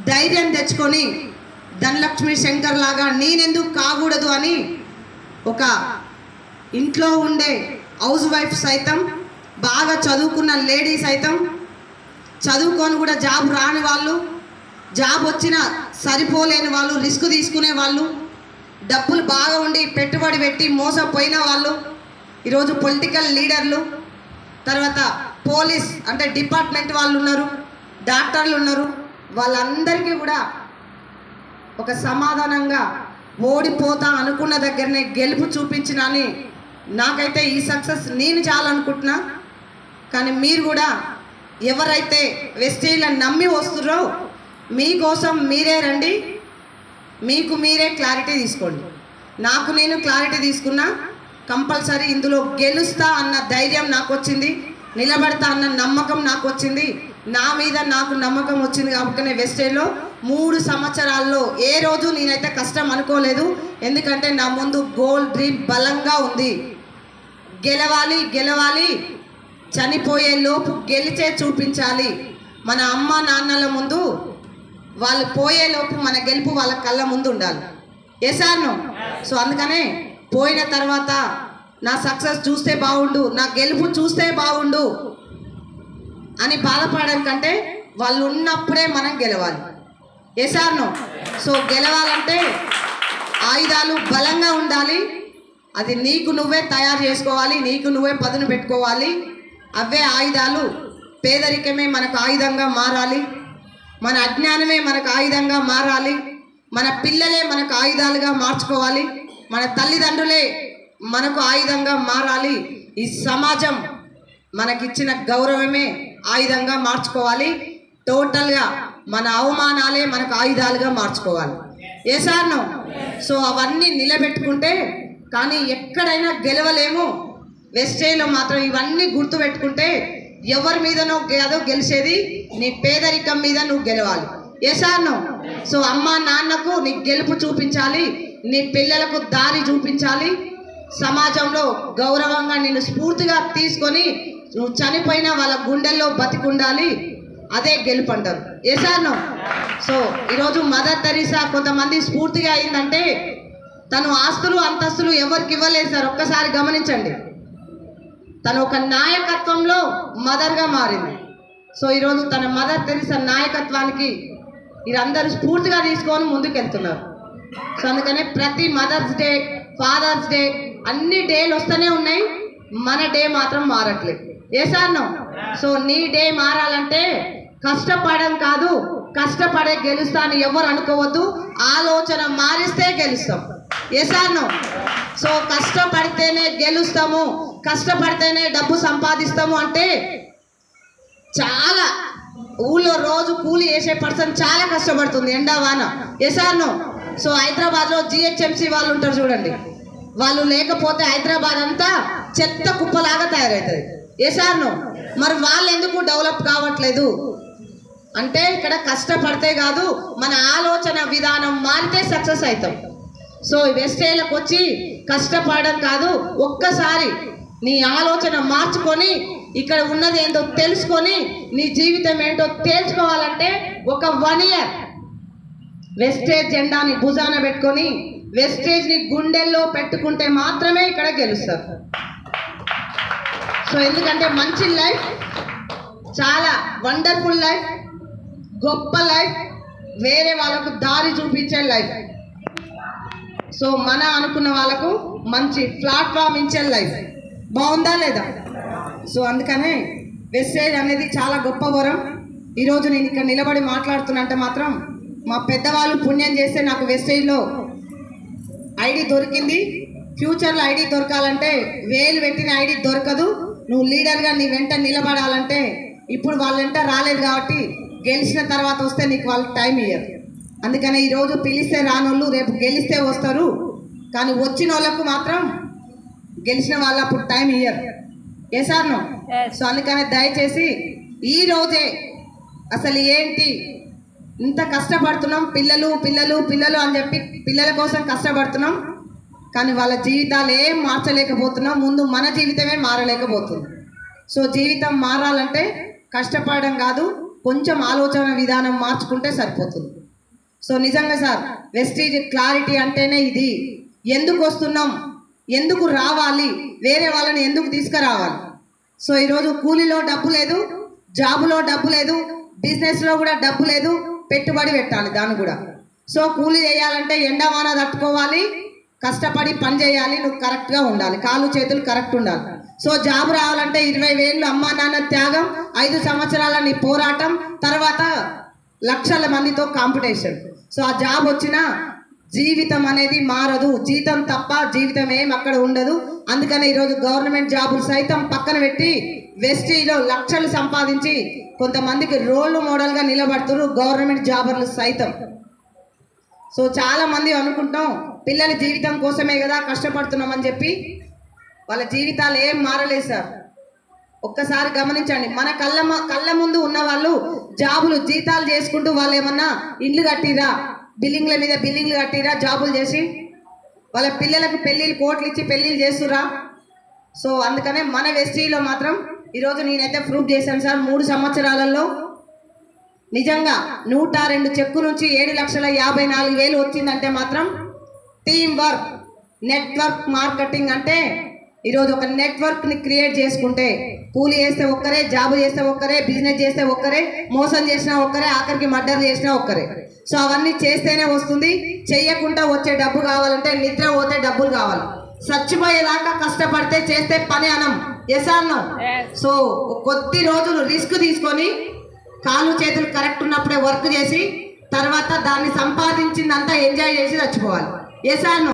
ధైర్యం తెచ్చుకొని ధనలక్ష్మి శంకర్ లాగా నేనెందుకు కాకూడదు అని ఒక ఇంట్లో ఉండే హౌస్ వైఫ్ సైతం, బాగా చదువుకున్న లేడీ సైతం, చదువుకొని కూడా జాబ్ రాని వాళ్ళు, జాబ్ వచ్చినా సరిపోలేని వాళ్ళు, రిస్క్ తీసుకునే వాళ్ళు, డబ్బులు బాగా ఉండి పెట్టుబడి పెట్టి మోసపోయిన వాళ్ళు, ఈరోజు పొలిటికల్ లీడర్లు, తర్వాత పోలీస్ అంటే డిపార్ట్మెంట్ వాళ్ళు ఉన్నారు, డాక్టర్లు ఉన్నారు, వాళ్ళందరికీ కూడా ఒక సమాధానంగా ఓడిపోతా అనుకున్న దగ్గరనే గెలుపు చూపించినని నాకైతే ఈ సక్సెస్ నేను చాలనుకుంటున్నా. కానీ మీరు కూడా ఎవరైతే వెస్టీజ్లను నమ్మి వస్తున్నారో మీకోసం మీరే రండి, మీకు మీరే క్లారిటీ తీసుకోండి. నాకు నేను క్లారిటీ తీసుకున్నా, కంపల్సరీ ఇందులో గెలుస్తా అన్న ధైర్యం నాకు వచ్చింది, నిలబడతా అన్న నమ్మకం నాకు వచ్చింది, నా మీద నాకు నమ్మకం వచ్చింది. కాబట్టి వెస్టేజ్లో 3 సంవత్సరాల్లో ఏ రోజు నేనైతే కష్టం అనుకోలేదు. ఎందుకంటే నా ముందు గోల్ డ్రీమ్ బలంగా ఉంది. గెలవాలి గెలవాలి, చనిపోయే లోపు గెలిచే చూపించాలి. మన అమ్మ నాన్నల ముందు వాళ్ళు పోయే లోపు మన గెలుపు వాళ్ళ కళ్ళ ముందు ఉండాలి. ఎసాను. సో అందుకనే పోయిన తర్వాత నా సక్సెస్ చూస్తే బాగుండు, నా గెలుపు చూస్తే బాగుండు అని బాధపడడం కంటే వాళ్ళు ఉన్నప్పుడే మనం గెలవాలి. ఎసాను. సో గెలవాలంటే ఆయుధాలు బలంగా ఉండాలి. అది నీకు నువ్వే తయారు చేసుకోవాలి, నీకు నువ్వే పదును పెట్టుకోవాలి. అవే ఆయుధాలు. పేదరికమే మనకు ఆయుధంగా మారాలి, మన అజ్ఞానమే మనకు ఆయుధంగా మారాలి, మన పిల్లలే మనకు ఆయుధాలుగా మార్చుకోవాలి, మన తల్లిదండ్రులే మనకు ఆయుధంగా మారాలి. ఈ సమాజం మనకిచ్చిన గౌరవమే ఆయుధంగా మార్చుకోవాలి. టోటల్గా మన అవమానాలే మనకు ఆయుధాలుగా మార్చుకోవాలి. ఏ సార్ను. సో అవన్నీ నిలబెట్టుకుంటే కానీ ఎక్కడైనా గెలవలేము. వెస్టేజ్లో మాత్రం ఇవన్నీ గుర్తుపెట్టుకుంటే ఎవరి మీదనో కాదో గెలిచేది, నీ పేదరికం మీద నువ్వు గెలవాలి. ఏ సార్ను. సో అమ్మ నాన్నకు నీ గెలుపు చూపించాలి, నీ పిల్లలకు దారి చూపించాలి, సమాజంలో గౌరవంగా నిన్ను స్ఫూర్తిగా తీసుకొని నువ్వు చనిపోయినా వాళ్ళ గుండెల్లో బతికుండాలి. అదే గెలుపు అంటారు. ఏ సార్ను. సో ఈరోజు మదర్ తెరీసా కొంతమంది స్ఫూర్తిగా అయిందంటే తను ఆస్తులు అంతస్తులు ఎవరికి ఇవ్వలేదు సార్. ఒక్కసారి గమనించండి, తను ఒక నాయకత్వంలో మదర్గా మారింది. సో ఈరోజు తన మదర్ తెరీసా నాయకత్వానికి వీరందరూ స్ఫూర్తిగా తీసుకొని ముందుకు వెళ్తున్నారు. సో అందుకనే ప్రతి మదర్స్ డే, ఫాదర్స్ డే అన్ని డేలు వస్తూనే ఉన్నాయి, మన డే మాత్రం మారట్లేదు. ఏ సార్ను. సో నీ డే మారాలంటే కష్టపడడం కాదు, కష్టపడే గెలుస్తా అని ఎవరు అనుకోవద్దు. ఆలోచన మారిస్తే గెలుస్తాం. ఏ సార్ను. సో కష్టపడితేనే గెలుస్తాము, కష్టపడితేనే డబ్బు సంపాదిస్తాము అంటే చాలా ఊళ్ళో రోజు కూలి వేసే పర్సన్ చాలా కష్టపడుతుంది, ఎండా వాన. ఏ సార్ను. సో హైదరాబాద్లో జిహెచ్ఎంసీ వాళ్ళు ఉంటారు చూడండి, వాళ్ళు లేకపోతే హైదరాబాద్ అంతా చెత్త కుప్పలాగా తయారవుతుంది. ఏ సార్ను. మరి వాళ్ళు ఎందుకు డెవలప్ కావట్లేదు అంటే ఇక్కడ కష్టపడితే కాదు, మన ఆలోచన విధానం మారితే సక్సెస్ అవుతాం. సో వెస్టేజ్లకు వచ్చి కష్టపడడం కాదు, ఒక్కసారి నీ ఆలోచన మార్చుకొని ఇక్కడ ఉన్నది ఏంటో తెలుసుకొని నీ జీవితం ఏంటో తేల్చుకోవాలంటే ఒక 1 year వెస్టేజ్ జెండాని భుజాన పెట్టుకొని వెస్టేజ్ని గుండెల్లో పెట్టుకుంటే మాత్రమే ఇక్కడ గెలుస్తారు. సో ఎందుకంటే మంచి లైఫ్, చాలా వండర్ఫుల్ లైఫ్, గొప్ప లైఫ్, వేరే వాళ్ళకు దారి చూపించే లైఫ్. సో మన అనుకున్న వాళ్ళకు మంచి ప్లాట్ఫామ్ ఇచ్చే లైఫ్. బాగుందా లేదా. సో అందుకనే వెస్టేజ్ అనేది చాలా గొప్ప వరం. ఈరోజు నేను ఇక్కడ నిలబడి మాట్లాడుతున్నంటే మాత్రం మా పెద్దవాళ్ళు పుణ్యం చేస్తే నాకు వెస్టేజ్లో ఐడి దొరికింది. ఫ్యూచర్లో ఐడి దొరకాలంటే వేలు పెట్టిన ఐడి దొరకదు. నువ్వు లీడర్గా నీ వెంట నిలబడాలంటే ఇప్పుడు వాళ్ళ వెంట రాలేదు కాబట్టి గెలిచిన తర్వాత వస్తే నీకు వాళ్ళు టైం ఇయ్యరు. అందుకని ఈరోజు పిలిస్తే రానోళ్ళు రేపు గెలిస్తే వస్తారు, కానీ వచ్చిన వాళ్ళకు మాత్రం గెలిచిన వాళ్ళు అప్పుడు టైం ఇయ్యరు. ఏ సార్ను. సో అందుకనే దయచేసి ఈరోజే అసలు ఏంటి ఇంత కష్టపడుతున్నాం, పిల్లలు పిల్లలు పిల్లలు అని చెప్పి పిల్లల కోసం కష్టపడుతున్నాం, కానీ వాళ్ళ జీవితాలు ఏం మార్చలేకపోతున్నాం. ముందు మన జీవితమే మారలేకపోతుంది. సో జీవితం మారాలంటే కష్టపడడం కాదు, కొంచెం ఆలోచన విధానం మార్చుకుంటే సరిపోతుంది. సో నిజంగా సార్ వెస్టీజ్ క్లారిటీ అంటేనే ఇది. ఎందుకు వస్తున్నాం, ఎందుకు రావాలి, వేరే వాళ్ళని ఎందుకు తీసుకురావాలి. సో ఈరోజు కూలీలో డబ్బు లేదు, జాబులో డబ్బు లేదు, బిజినెస్లో కూడా డబ్బు లేదు, పెట్టుబడి పెట్టాలి దాన్ని కూడా. సో కూలీ చేయాలంటే ఎండవాన తట్టుకోవాలి, కష్టపడి పని చేయాలి, నువ్వు కరెక్ట్గా ఉండాలి, కాళ్ళు చేతులు కరెక్ట్ ఉండాలి. సో జాబ్ రావాలంటే 20 ఏళ్ళు అమ్మా నాన్న త్యాగం, 5 సంవత్సరాల నీ పోరాటం, తర్వాత లక్షల మందితో కాంపిటీషన్. సో ఆ జాబ్ వచ్చినా జీవితం అనేది మారదు, జీతం తప్ప జీవితం ఏం అక్కడ ఉండదు. అందుకని ఈరోజు గవర్నమెంట్ జాబులు సైతం పక్కన పెట్టి వెస్టీజ్లో లక్షలు సంపాదించి కొంతమందికి రోల్ మోడల్గా నిలబడుతున్నారు గవర్నమెంట్ జాబర్లు సైతం. సో చాలా మంది అనుకుంటాం పిల్లల జీవితం కోసమే కదా కష్టపడుతున్నామని చెప్పి, వాళ్ళ జీవితాలు ఏం మారలేదు సార్. ఒక్కసారి గమనించండి, మన కళ్ళ ముందు ఉన్న వాళ్ళు జాబులు జీతాలు చేసుకుంటూ వాళ్ళు ఏమన్నా ఇండ్లు కట్టిరా, బిల్డింగ్ల మీద బిల్డింగ్లు కట్టిరా, జాబులు చేసి వాళ్ళ పిల్లలకు పెళ్ళిళ్ళు కోట్లు ఇచ్చి పెళ్ళిళ్ళు చేస్తురా. సో అందుకనే మన వెస్టీలో మాత్రం ఈరోజు నేనైతే ప్రూఫ్ చేశాను సార్. 3 సంవత్సరాలలో నిజంగా 102 చెక్కు నుంచి 7,54,000 వచ్చిందంటే మాత్రం టీమ్ వర్క్, నెట్వర్క్ మార్కెటింగ్. అంటే ఈరోజు ఒక నెట్వర్క్ని క్రియేట్ చేసుకుంటే కూలీ చేస్తే ఒక్కరే, జాబు చేస్తే ఒక్కరే, బిజినెస్ చేస్తే ఒక్కరే, మోసం చేసినా ఒక్కరే, ఆఖరికి మర్డర్ చేసినా ఒక్కరే. సో అవన్నీ చేస్తేనే వస్తుంది. చెయ్యకుండా వచ్చే డబ్బు కావాలంటే నిద్ర పోతే డబ్బులు కావాలి. చచ్చిపోయేదాకా కష్టపడితే చేస్తే పని అనం. Yes or no? సో కొద్ది రోజులు రిస్క్ తీసుకొని కాళ్ళు చేతులు కరెక్ట్ ఉన్నప్పుడే వర్క్ చేసి తర్వాత దాన్ని సంపాదించిందంతా ఎంజాయ్ చేసి చచ్చిపోవాలి. Yes or no?